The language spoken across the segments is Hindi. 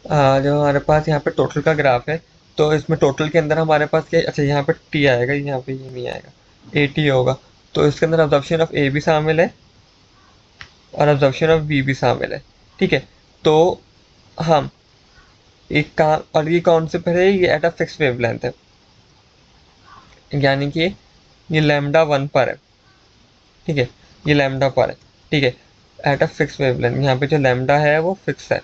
जो हमारे पास यहाँ पे टोटल का ग्राफ है, तो इसमें टोटल के अंदर हमारे पास क्या, अच्छा यहाँ पे टी आएगा, यहाँ पे ये नहीं आएगा, ए टी होगा। तो इसके अंदर ऑब्जर्वेशन ऑफ ए भी शामिल है और ऑब्जर्वेशन ऑफ बी भी शामिल है। ठीक है, तो हम एक काम, और ये कौन से पर है, ये एट अ फिक्स वेवलेंथ है, यानी कि ये लैम्डा 1 पर है। ठीक है, ये लैम्डा पर है। ठीक है, एट अ फिक्स वेवलेंथ, यहाँ पे जो लैम्डा है वो फिक्स है।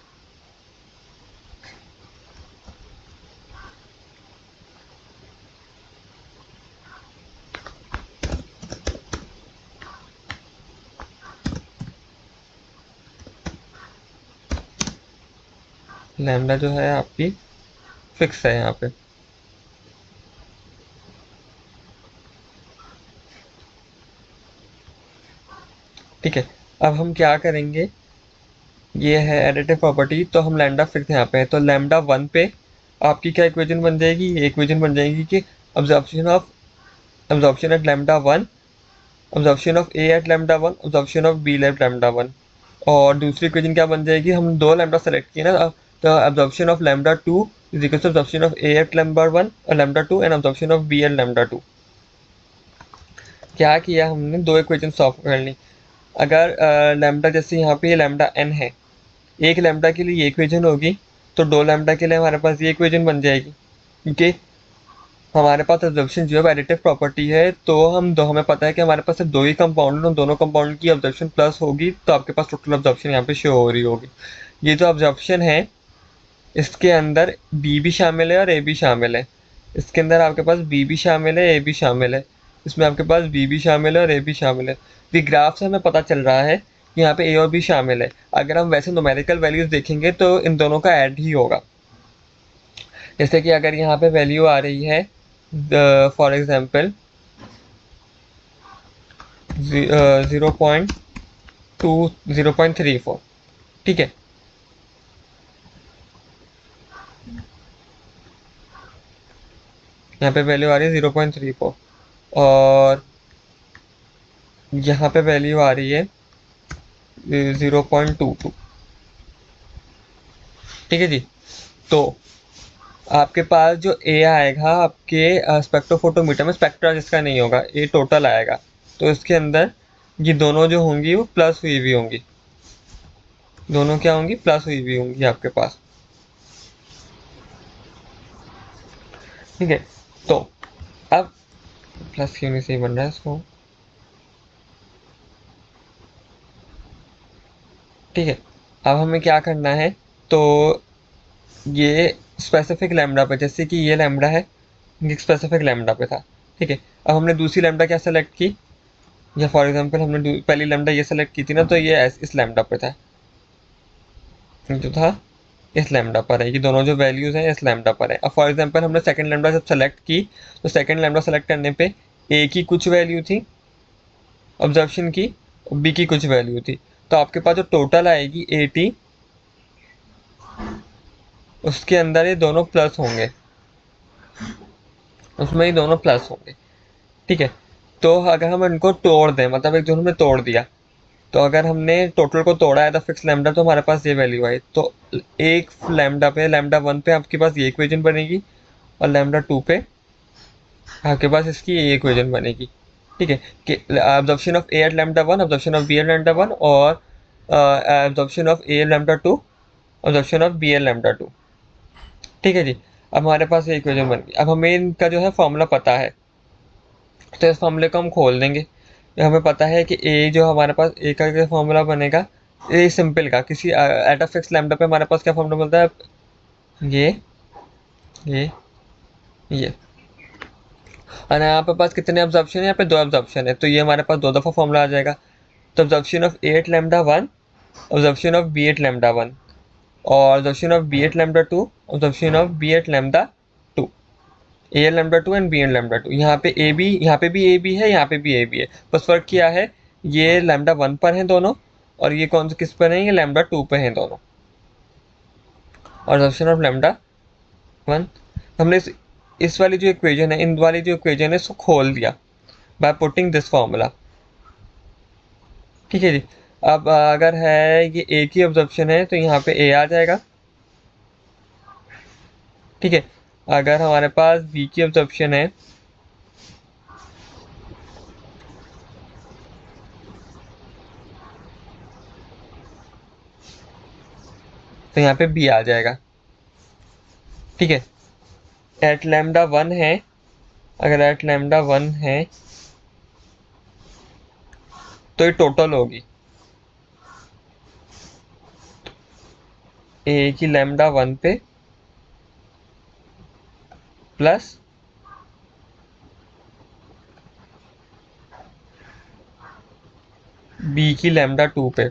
लैम्डा जो है आपकी फिक्स है यहाँ पे। ठीक है, अब हम क्या करेंगे, ये है एडिटिव प्रॉपर्टी, तो हम लैम्डा फिक्स यहाँ पे है, तो लैम्डा 1 पे आपकी क्या इक्वेशन बन जाएगी, ये इक्वेशन बन जाएगी कि absorption at lambda 1, absorption of A at lambda 1, absorption of B at lambda 1। और दूसरी इक्वेशन क्या बन जाएगी, हम दो लैम्डा सेलेक्ट किए ना, तो absorption of lambda 2 is equal to absorption of A at lambda 1 और lambda 2 and absorption of B at lambda 2। क्या किया हमने, दो इक्वेशन सॉल्व कर ली। अगर लैम्डा जैसे यहाँ पे ये लैम्डा एन है, एक लैम्डा के लिए ये इक्वेशन होगी, तो दो लैम्डा के लिए हमारे पास ये इक्वेशन बन जाएगी, क्योंकि हमारे पास ऑब्जर्वेशन जो है एडिटिव प्रॉपर्टी है, तो हम दो, हमें पता है कि हमारे पास सिर्फ दो ही कंपाउंड हैं, दोनों कंपाउंड की ऑब्जर्वेशन प्लस होगी, तो आपके पास टोटल ऑब्जर्वेशन यहाँ पे शो हो रही होगी। ये जो ऑब्जर्वेशन है, इसके अंदर बी भी शामिल है और ए भी शामिल है। इसके अंदर आपके पास बी भी शामिल है, ए भी शामिल है। इसमें आपके पास बी भी शामिल है और ए भी शामिल है। तो ग्राफ से हमें पता चल रहा है कि यहाँ पे ए और बी शामिल है। अगर हम वैसे न्यूमेरिकल वैल्यूज देखेंगे तो इन दोनों का ऐड ही होगा। जैसे कि अगर यहाँ पे वैल्यू आ रही है फॉर एग्जाम्पल 0.34, ठीक है, यहाँ पे वैल्यू आ रही है 0.34, और यहाँ पे वैल्यू आ रही है 0.22। ठीक है जी, तो आपके पास जो ए आएगा आपके स्पेक्ट्रोफोटोमीटर में, स्पेक्ट्रा जिसका नहीं होगा, ए टोटल आएगा, तो इसके अंदर ये दोनों जो होंगी वो प्लस हुई भी होंगी, दोनों क्या होंगी, प्लस हुई भी होंगी आपके पास। ठीक है, तो अब प्लस क्यों नहीं सही बन रहा है इसको। ठीक है, अब हमें क्या करना है, तो ये स्पेसिफिक लैम्बडा पे, जैसे कि ये लैम्बडा है, ये स्पेसिफिक लैम्बडा पे था। ठीक है, अब हमने दूसरी लैम्बडा क्या सेलेक्ट की, या फॉर एग्जांपल हमने पहली लैम्बडा ये सेलेक्ट की थी ना, तो ये इस लैम्बडा पे था, जो था इस लैम्बडा पर है, ये दोनों जो वैल्यूज हैं इस लैम्बडा पर है। अब फॉर एग्जांपल हमने सेकंड लैम्बडा जब सेलेक्ट की, तो सेकंड लैम्बडा सेलेक्ट करने पे ए की कुछ वैल्यू थी ऑब्जर्वेशन की, बी की कुछ वैल्यू थी, तो आपके पास जो टोटल आएगी 80, उसके अंदर ये दोनों प्लस होंगे, उसमें ये दोनों प्लस होंगे। ठीक है, तो अगर हम इनको तोड़ दें, मतलब एक दोनों में तोड़ दिया, तो अगर हमने टोटल को तोड़ा है द फिक्स लैम्बडा, तो हमारे पास ये वैल्यू आई, तो एक लैम्बडा पे, लैम्बडा 1 पे आपके पास ये इक्वेशन बनेगी, और लैम्बडा 2 पे आपके पास इसकी ये इक्वेशन बनेगी। ठीक है, कि absorption of A at lambda 1, absorption of B at lambda 1, और absorption of A lambda 2, absorption of B at lambda 2। ठीक है जी, अब हमारे पास ये इक्वेशन बन गई। अब हमें इनका जो है फॉर्मूला पता है, तो इस फॉर्मूले को हम खोल देंगे। हमें पता है कि ए जो हमारे पास ए का जो फॉर्मूला बनेगा, ए सिंपल का, किसी एट अ फिक्स लैम्बडा पे हमारे पास क्या फॉर्मूला बनता है, ये ये और यहाँ पे पास कितने ऑब्जर्प्शन है, यहाँ पे दो ऑब्जर्प्शन है, तो ये हमारे पास दो दफ़ा फॉर्मूला आ जाएगा। तो absorption of at lambda 1, absorption of B at lambda 1, और absorption of B at lambda 2, absorption of B at lambda 2, A L lambda 2 and B L lambda 2। यहाँ पे ए बी, यहाँ पे भी ए बी है, यहाँ पे भी ए बी है, बस फर्क क्या है, ये लैम्डा 1 पर है दोनों, और ये कौन से किस पर है, ये लैम्डा 2 पे हैं दोनों। और ऑब्जर्प्शन ऑफ लैम्डा 1, हमने इस वाली जो इक्वेशन है, इन वाली जो इक्वेशन है इसको खोल दिया बाय पुटिंग दिस फॉर्मूला। ठीक है जी, अब अगर है ये ए की ऑब्जर्प्शन है, तो यहाँ पे ए आ जाएगा, ठीक है, अगर हमारे पास बी की एब्जॉर्प्शन है तो यहाँ पे बी आ जाएगा। ठीक है, एट लैम्डा 1 है, अगर एट लैम्डा 1 है तो ये टोटल होगी ए की लैम्डा 1 पे प्लस बी की लैम्डा 2 पे।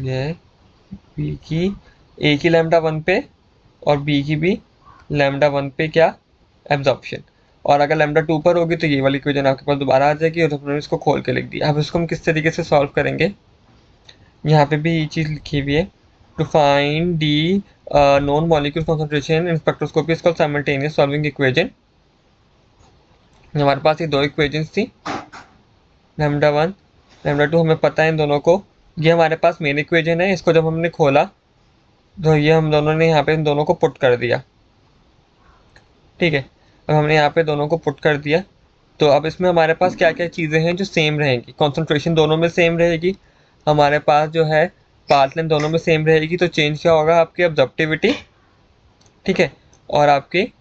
ये बी की ए की लैम्डा 1 पे और बी की भी लैम्डा 1 पे क्या एब्जॉर्प्शन, और अगर लैम्डा 2 पर होगी तो ये वाली इक्वेशन आपके पास दोबारा आ जाएगी और हमने इसको खोल के लिख दिया। अब इसको हम किस तरीके से सॉल्व करेंगे, यहाँ पे भी ये चीज़ लिखी हुई है, to find the known molecule concentration in spectroscopy is called simultaneous solving equation. हमारे पास ये दो इक्वेशंस थी, लैम्डा 1 लैम्डा 2 हमें पता है इन दोनों को, ये हमारे पास मेन इक्वेशन है। इसको जब हमने खोला तो ये हम दोनों ने यहाँ पे इन दोनों को पुट कर दिया। ठीक है, अब हमने यहाँ पे दोनों को पुट कर दिया, तो अब इसमें हमारे पास क्या क्या चीज़ें हैं जो सेम रहेंगी। कॉन्सेंट्रेशन दोनों में सेम रहेगी, हमारे पास जो है पाथ लेंथ दोनों में सेम रहेगी, तो चेंज क्या होगा आपकी ऑब्जर्प्टिविटी, ठीक है, और आपकी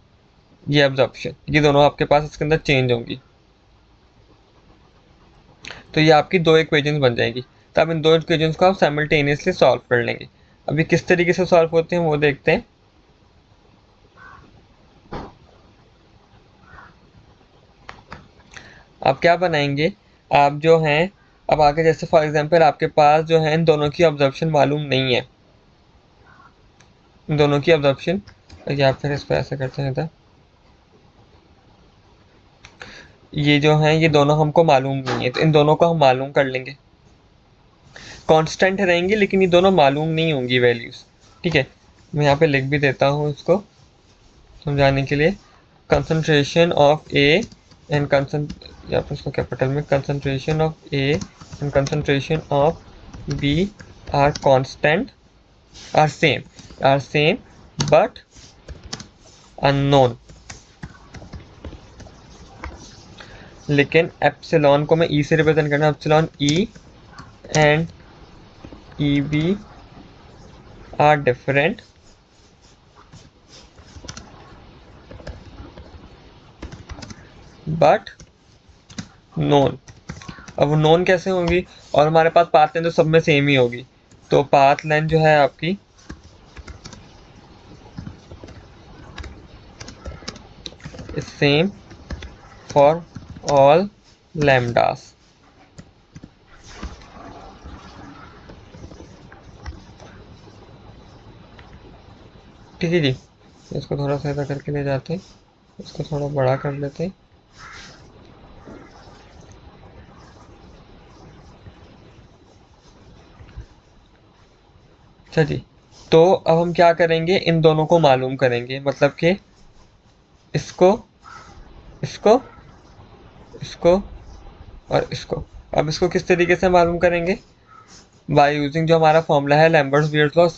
ये ऑब्जर्प्शन, ये दोनों आपके पास इसके अंदर चेंज होंगी। तो ये आपकी दो इक्वेशंस बन जाएंगी। तो अब इन दो इक्वेशंस को आप साइमल्टेनियसली सॉल्व कर लेंगे। अभी किस तरीके से सॉल्व होते हैं वो देखते हैं। आप क्या बनाएंगे, आप जो हैं अब आगे जैसे फॉर एग्जांपल आपके पास जो है इन दोनों की ऑब्जर्प्शन मालूम नहीं है, इन दोनों की ऑब्जर्प्शन, या फिर इसको ऐसे करते हैं था, ये जो हैं ये दोनों हमको मालूम नहीं है, तो इन दोनों को हम मालूम कर लेंगे। कांस्टेंट रहेंगी लेकिन ये दोनों मालूम नहीं होंगी वैल्यूज। ठीक है, मैं यहाँ पे लिख भी देता हूँ इसको समझाने के लिए, कंसंट्रेशन ऑफ ए एंड या फिर इसको कैपिटल में, concentration of A and concentration of B are constant, are same but unknown. लेकिन एप्सिलॉन को मैं ई से रिप्रेजेंट करना, epsilon E and E B are different but known. अब नोन कैसे होंगी, और हमारे पास पाथ लेंथ तो सब में सेम ही होगी, तो पाथ लेंथ जो है आपकी सेम फॉर ऑल लैम्डास। ठीक है जी, इसको थोड़ा सा ऐसा करके ले जाते हैं, इसको थोड़ा बड़ा कर लेते हैं। अच्छा जी, तो अब हम क्या करेंगे, इन दोनों को मालूम करेंगे, मतलब कि इसको इसको इसको और इसको। अब इसको किस तरीके से मालूम करेंगे, बाय यूजिंग जो हमारा फॉर्मूला है लैम्बर्ट्स बेयर्स लॉ।